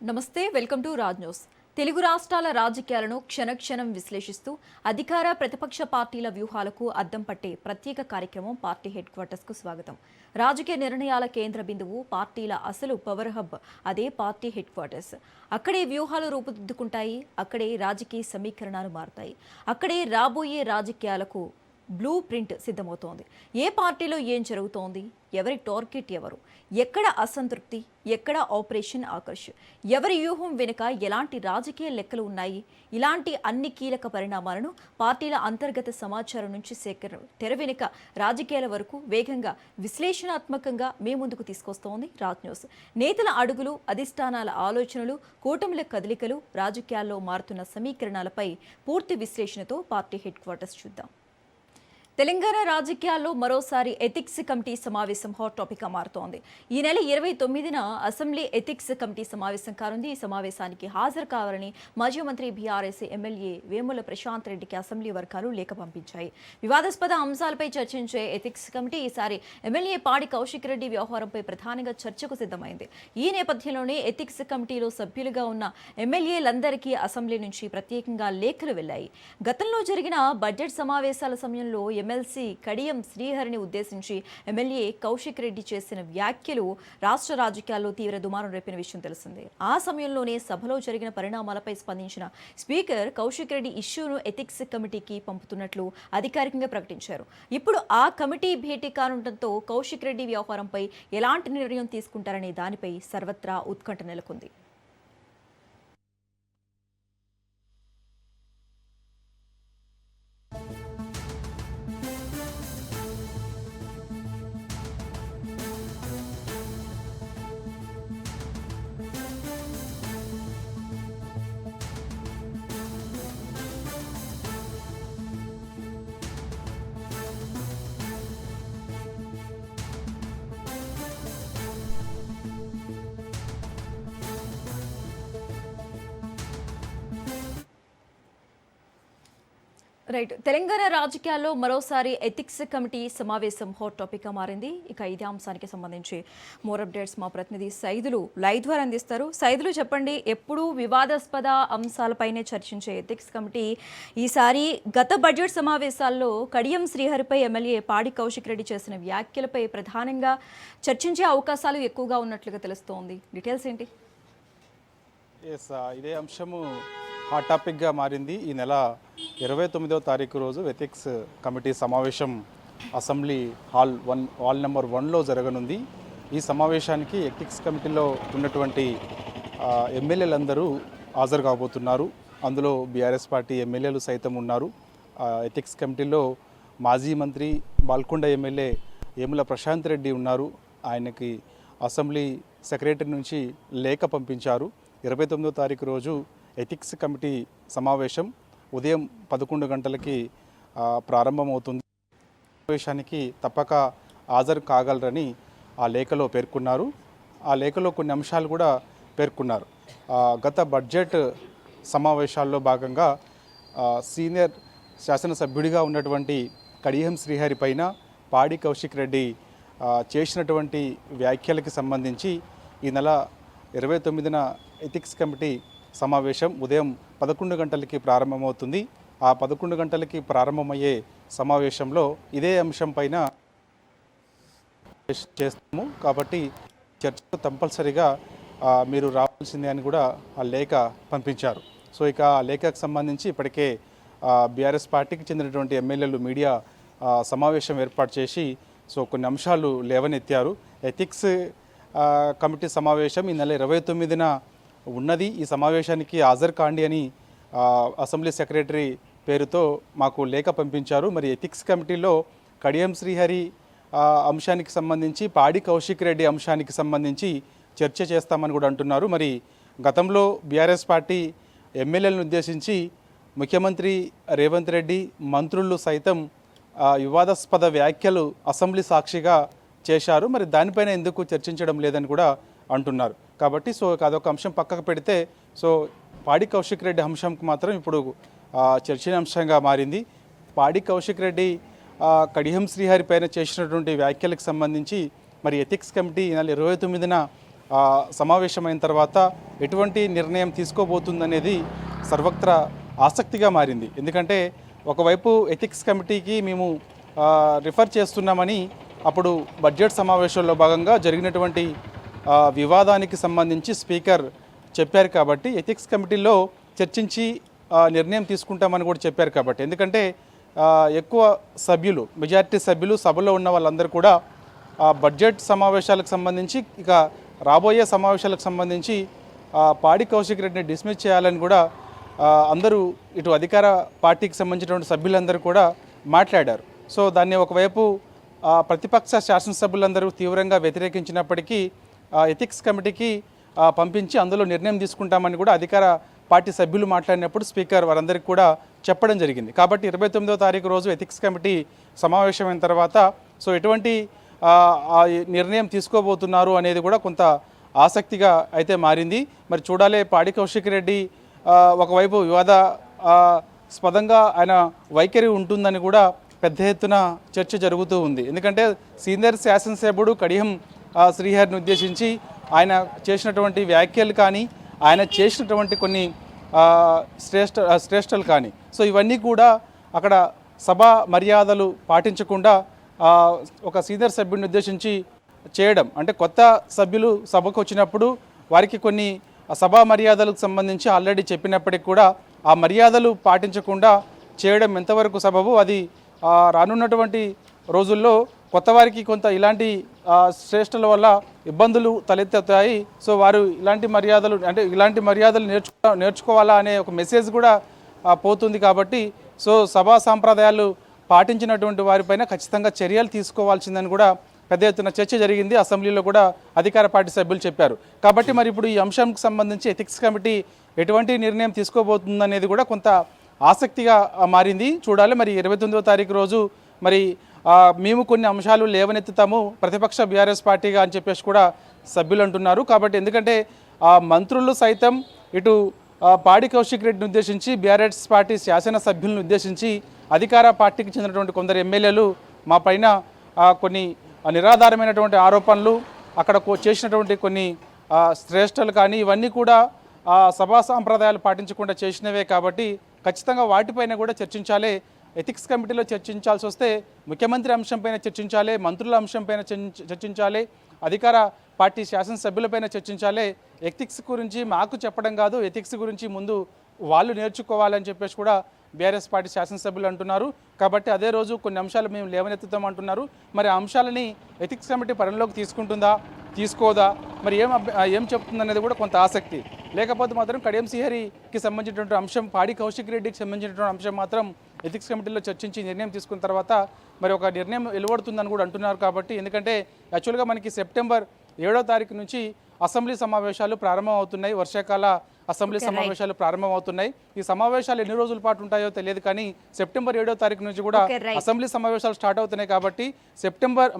నమస్తే welcome to Raj news. Telugu రాష్ట్రాల రాజకీయాలను క్షణక్షణం విశ్లేషిస్తూ అధికార ప్రతిపక్ష పార్టీల వ్యూహాలకు అద్దం పట్టే ప్రత్యేక కార్యక్రమం పార్టీ హెడ్ క్వార్టర్స్ కు స్వాగతం. రాజకీయ నిర్ణయాల కేంద్ర బిందువు పార్టీల అసలు పవర్ హబ్ అదే పార్టీ హెడ్ క్వార్టర్స్. అక్కడే వ్యూహాలు రూపుదిద్దుకుంటాయి, అక్కడే రాజకీయ సమీకరణాలు మారుతాయి, అక్కడే రాబోయే రాజకీయాలకు బ్లూ ప్రింట్ సిద్ధమవుతోంది. ఏ పార్టీలో ఏం జరుగుతోంది, ఎవరి టార్గెట్ ఎవరు, ఎక్కడ అసంతృప్తి, ఎక్కడ ఆపరేషన్ ఆకర్ష్, ఎవరి వ్యూహం వెనుక ఎలాంటి రాజకీయ లెక్కలు ఉన్నాయి, ఇలాంటి అన్ని కీలక పరిణామాలను పార్టీల అంతర్గత సమాచారం నుంచి తెర వెనుక రాజకీయాల వరకు వేగంగా విశ్లేషణాత్మకంగా మీ ముందుకు తీసుకొస్తోంది రాజ్ న్యూస్. నేతల అడుగులు, అధిష్టానాల ఆలోచనలు, కూటముల కదలికలు, రాజకీయాల్లో మారుతున్న సమీకరణాలపై పూర్తి విశ్లేషణతో పార్టీ హెడ్ క్వార్టర్స్ చూద్దాం. తెలంగాణ రాజకీయాల్లో మరోసారి ఎథిక్స్ కమిటీ సమావేశం హాట్ టాపిక్గా మారుతోంది. ఈ నెల 29న అసెంబ్లీ ఎథిక్స్ కమిటీ సమావేశం కానుంది. ఈ సమావేశానికి హాజరు కావాలని మాజీ మంత్రి బీఆర్ఎస్ ఎమ్మెల్యే వేముల ప్రశాంత్ రెడ్డికి అసెంబ్లీ వర్గాలు లేఖ పంపించాయి. వివాదాస్పద అంశాలపై చర్చించే ఎథిక్స్ కమిటీ ఈసారి ఎమ్మెల్యే పాడి కౌశిక్ రెడ్డి వ్యవహారంపై ప్రధానంగా చర్చకు సిద్ధమైంది. ఈ నేపథ్యంలోనే ఎథిక్స్ కమిటీలో సభ్యులుగా ఉన్న ఎమ్మెల్యేలందరికీ అసెంబ్లీ నుంచి ప్రత్యేకంగా లేఖలు వెళ్లాయి. గతంలో జరిగిన బడ్జెట్ సమావేశాల సమయంలో ఎమ్మెల్సీ కడియం శ్రీహరిని ఉద్దేశించి ఎమ్మెల్యే కౌశిక్ రెడ్డి చేసిన వ్యాఖ్యలు రాష్ట్ర రాజకీయాల్లో తీవ్ర దుమారం రేపిన విషయం తెలిసిందే. ఆ సమయంలోనే సభలో జరిగిన పరిణామాలపై స్పందించిన స్పీకర్ కౌశిక్ రెడ్డి ఇష్యూను ఎథిక్స్ కమిటీకి పంపుతున్నట్లు అధికారికంగా ప్రకటించారు. ఇప్పుడు ఆ కమిటీ భేటీ కానుండటంతో కౌశిక్ రెడ్డి వ్యవహారంపై ఎలాంటి నిర్ణయం తీసుకుంటారనే దానిపై సర్వత్రా ఉత్కంఠ నెలకొంది. రైట్, తెలంగాణ రాజకీయాల్లో మరోసారి ఎథిక్స్ కమిటీ సమావేశం హాట్ టాపిక్గా మారింది. ఇక ఇదే అంశానికి సంబంధించి మోర్ అప్డేట్స్ మా ప్రతినిధి సైదులు లైవ్ ద్వారా అందిస్తారు. సైదులు చెప్పండి, ఎప్పుడూ వివాదాస్పద అంశాలపైనే చర్చించే ఎథిక్స్ కమిటీ ఈసారి గత బడ్జెట్ సమావేశాల్లో కడియం శ్రీహరిపై ఎమ్మెల్యే పాడి కౌశిక్ రెడ్డి చేసిన వ్యాఖ్యలపై ప్రధానంగా చర్చించే అవకాశాలు ఎక్కువగా ఉన్నట్లుగా తెలుస్తోంది. డీటెయిల్స్ ఏంటి? ఇదే అంశము హాట్ టాపిక్గా మారింది. ఈ నెల 29వ తారీఖు రోజు ఎథిక్స్ కమిటీ సమావేశం అసెంబ్లీ హాల్ నెంబర్ 1లో జరగనుంది. ఈ సమావేశానికి ఎథిక్స్ కమిటీలో ఉన్నటువంటి ఎమ్మెల్యేలందరూ హాజరు కాబోతున్నారు. అందులో బీఆర్ఎస్ పార్టీ ఎమ్మెల్యేలు సైతం ఉన్నారు. ఎథిక్స్ కమిటీలో మాజీ మంత్రి బాల్కొండ ఎమ్మెల్యే వేముల ప్రశాంత్ రెడ్డి ఉన్నారు. ఆయనకి అసెంబ్లీ సెక్రటరీ నుంచి లేఖ పంపించారు. 29వ తారీఖు రోజు ఎథిక్స్ కమిటీ సమావేశం ఉదయం 11 గంటలకి ప్రారంభమవుతుంది. సమావేశానికి తప్పక హాజరు కాగలరని ఆ లేఖలో పేర్కొన్నారు. ఆ లేఖలో కొన్ని అంశాలు కూడా పేర్కొన్నారు. గత బడ్జెట్ సమావేశాల్లో భాగంగా సీనియర్ శాసనసభ్యుడిగా ఉన్నటువంటి కడియం శ్రీహరి పైన పాడి కౌశిక్ రెడ్డి చేసినటువంటి వ్యాఖ్యలకి సంబంధించి ఈ నెల 29న ఎథిక్స్ కమిటీ సమావేశం ఉదయం 11 గంటలకి ప్రారంభమవుతుంది. ఆ 11 గంటలకి ప్రారంభమయ్యే సమావేశంలో ఇదే అంశం పైన చేస్తాము కాబట్టి చర్చకు కంపల్సరీగా మీరు రావాల్సిందే అని కూడా ఆ లేఖ పంపించారు. సో ఇక ఆ లేఖకు సంబంధించి ఇప్పటికే బీఆర్ఎస్ పార్టీకి చెందినటువంటి ఎమ్మెల్యేలు మీడియా సమావేశం ఏర్పాటు చేసి కొన్ని అంశాలు లేవనెత్తారు. ఎథిక్స్ కమిటీ సమావేశం ఈ నెల 29న ఉన్నది. ఈ సమావేశానికి హాజరు కాండి అని అసెంబ్లీ సెక్రటరీ పేరుతో మాకు లేఖ పంపించారు. మరి ఎథిక్స్ కమిటీలో కడియం శ్రీహరి అంశానికి సంబంధించి, పాడి కౌశిక్ రెడ్డి అంశానికి సంబంధించి చర్చ చేస్తామని కూడా అంటున్నారు. మరి గతంలో బీఆర్ఎస్ పార్టీ ఎమ్మెల్యేలను ఉద్దేశించి ముఖ్యమంత్రి రేవంత్ రెడ్డి, మంత్రులు సైతం వివాదాస్పద వ్యాఖ్యలు అసెంబ్లీ సాక్షిగా చేశారు. మరి దానిపైన ఎందుకు చర్చించడం లేదని కూడా అంటున్నారు. కాబట్టి అదొక అంశం పక్కకు పెడితే పాడి కౌశిక్ రెడ్డి అంశంకు మాత్రం ఇప్పుడు చర్చనీయాంశంగా మారింది. పాడి కౌశిక్ రెడ్డి కడియం శ్రీహరి పైన చేసినటువంటి వ్యాఖ్యలకు సంబంధించి మరి ఎథిక్స్ కమిటీ ఈ నెల 29న సమావేశమైన తర్వాత ఎటువంటి నిర్ణయం తీసుకోబోతుందనేది సర్వత్రా ఆసక్తిగా మారింది. ఎందుకంటే ఒకవైపు ఎథిక్స్ కమిటీకి మేము రిఫర్ చేస్తున్నామని అప్పుడు బడ్జెట్ సమావేశంలో భాగంగా జరిగినటువంటి వివాదానికి సంబంధించి స్పీకర్ చెప్పారు కాబట్టి ఎథిక్స్ కమిటీలో చర్చించి నిర్ణయం తీసుకుంటామని కూడా చెప్పారు కాబట్టి ఎందుకంటే ఎక్కువ సభ్యులు మెజారిటీ సభ్యులు సభలో ఉన్న వాళ్ళందరూ కూడా బడ్జెట్ సమావేశాలకు సంబంధించి ఇక రాబోయే సమావేశాలకు సంబంధించి పాడి కౌశిక్ రెడ్డిని డిస్మిస్ చేయాలని కూడా అందరూ ఇటు అధికార పార్టీకి సంబంధించినటువంటి సభ్యులందరూ కూడా మాట్లాడారు. సో దాన్ని ఒకవైపు ప్రతిపక్ష శాసనసభ్యులందరూ తీవ్రంగా వ్యతిరేకించినప్పటికీ ఎథిక్స్ కమిటీకి పంపించి అందులో నిర్ణయం తీసుకుంటామని కూడా అధికార పార్టీ సభ్యులు మాట్లాడినప్పుడు స్పీకర్ వారందరికీ కూడా చెప్పడం జరిగింది. కాబట్టి 29వ తారీఖు రోజు ఎథిక్స్ కమిటీ సమావేశమైన తర్వాత సో ఎటువంటి నిర్ణయం తీసుకోబోతున్నారు అనేది కూడా కొంత ఆసక్తిగా అయితే మారింది. మరి చూడాలి పాడి కౌశిక్ రెడ్డి ఒకవైపు వివాదాస్పదంగా ఆయన వైఖరి ఉంటుందని కూడా పెద్ద ఎత్తున చర్చ జరుగుతూ ఉంది. ఎందుకంటే సీనియర్ శాసనసభ్యుడు కడియం శ్రీహరిని ఉద్దేశించి ఆయన చేసినటువంటి వ్యాఖ్యలు కానీ ఆయన చేసినటువంటి కొన్ని శ్రేష్టలు కానీ సో ఇవన్నీ కూడా అక్కడ సభా మర్యాదలు పాటించకుండా ఒక సీనియర్ సభ్యుడిని ఉద్దేశించి చేయడం అంటే కొత్త సభ్యులు సభకు వచ్చినప్పుడు వారికి కొన్ని సభా మర్యాదలకు సంబంధించి ఆల్రెడీ చెప్పినప్పటికీ కూడా ఆ మర్యాదలు పాటించకుండా చేయడం ఎంతవరకు సబబు అది రానున్నటువంటి రోజుల్లో కొత్త వారికి కొంత ఇలాంటి శ్రేష్టల వల్ల ఇబ్బందులు తలెత్తుతాయి. సో వారు ఇలాంటి మర్యాదలు నేర్చుకోవాలా అనే ఒక మెసేజ్ కూడా పోతుంది. కాబట్టి సో సభా సాంప్రదాయాలు పాటించినటువంటి వారిపైన ఖచ్చితంగా చర్యలు తీసుకోవాల్సిందని కూడా పెద్ద ఎత్తున చర్చ జరిగింది. అసెంబ్లీలో కూడా అధికార పార్టీ సభ్యులు చెప్పారు. కాబట్టి మరి ఇప్పుడు ఈ అంశానికి సంబంధించి ఎథిక్స్ కమిటీ ఎటువంటి నిర్ణయం తీసుకోబోతుందనేది కూడా కొంత ఆసక్తిగా మారింది. చూడాలి మరి 29వ తారీఖు రోజు మరి మేము కొన్ని అంశాలు లేవనెత్తుతాము ప్రతిపక్ష బీఆర్ఎస్ పార్టీగా అని చెప్పేసి కూడా సభ్యులు అంటున్నారు. కాబట్టి ఎందుకంటే మంత్రులు సైతం ఇటు పాడి కౌశిక్ రెడ్డిని ఉద్దేశించి బీఆర్ఎస్ పార్టీ శాసన సభ్యులను ఉద్దేశించి అధికార పార్టీకి చెందినటువంటి కొందరు ఎమ్మెల్యేలు మా పైన కొన్ని నిరాధారమైనటువంటి ఆరోపణలు అక్కడ చేసినటువంటి కొన్ని శ్రేష్టలు కానీ ఇవన్నీ కూడా సభా సాంప్రదాయాలు పాటించకుండా చేసినవే. కాబట్టి ఖచ్చితంగా వాటిపైన కూడా చర్చించాలి. ఎథిక్స్ కమిటీలో చర్చించాల్సి వస్తే ముఖ్యమంత్రి అంశంపైన చర్చించాలి, మంత్రుల అంశంపైన చర్చించాలి, అధికార పార్టీ శాసనసభ్యులపైన చర్చించాలి. ఎథిక్స్ గురించి మాకు చెప్పడం కాదు, ఎథిక్స్ గురించి ముందు వాళ్ళు నేర్చుకోవాలని చెప్పేసి కూడా బీఆర్ఎస్ పార్టీ శాసనసభ్యులు అంటున్నారు. కాబట్టి అదే రోజు కొన్ని అంశాలు మేము లేవనెత్తుతామంటున్నారు. మరి ఆ అంశాలని ఎథిక్స్ కమిటీ పరిగణలోకి తీసుకుంటుందా తీసుకోదా మరి ఏం చెప్తుందనేది కూడా కొంత ఆసక్తి. లేకపోతే మాత్రం కడియం శ్రీహరికి సంబంధించినటువంటి అంశం పాడి కౌశిక్ రెడ్డికి సంబంధించినటువంటి అంశం మాత్రం ఎథిక్స్ కమిటీలో చర్చించి నిర్ణయం తీసుకున్న తర్వాత మరి ఒక నిర్ణయం వెలువడుతుందని కూడా అంటున్నారు. కాబట్టి ఎందుకంటే యాక్చువల్గా మనకి సెప్టెంబర్ 7వ తారీఖు నుంచి అసెంబ్లీ సమావేశాలు ప్రారంభం అవుతున్నాయి. వర్షాకాల అసెంబ్లీ సమావేశాలు ప్రారంభం అవుతున్నాయి. ఈ సమావేశాలు ఎన్ని రోజుల పాటు ఉంటాయో తెలియదు, కానీ సెప్టెంబర్ 7వ తారీఖు నుంచి కూడా అసెంబ్లీ సమావేశాలు స్టార్ట్ అవుతున్నాయి. కాబట్టి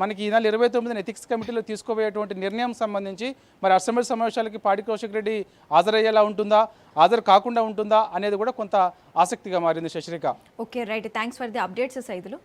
మనకి ఈ నెల 29న ఎథిక్స్ కమిటీలో తీసుకోబోయేటువంటి నిర్ణయం సంబంధించి మరి అసెంబ్లీ సమావేశాలకి పాడి కౌశిక్ రెడ్డి హాజరయ్యేలా ఉంటుందా, హాజరు కాకుండా ఉంటుందా అనేది కూడా కొంత ఆసక్తిగా మారింది. Sasirekha. Okay right, thanks for the updates Saidulu.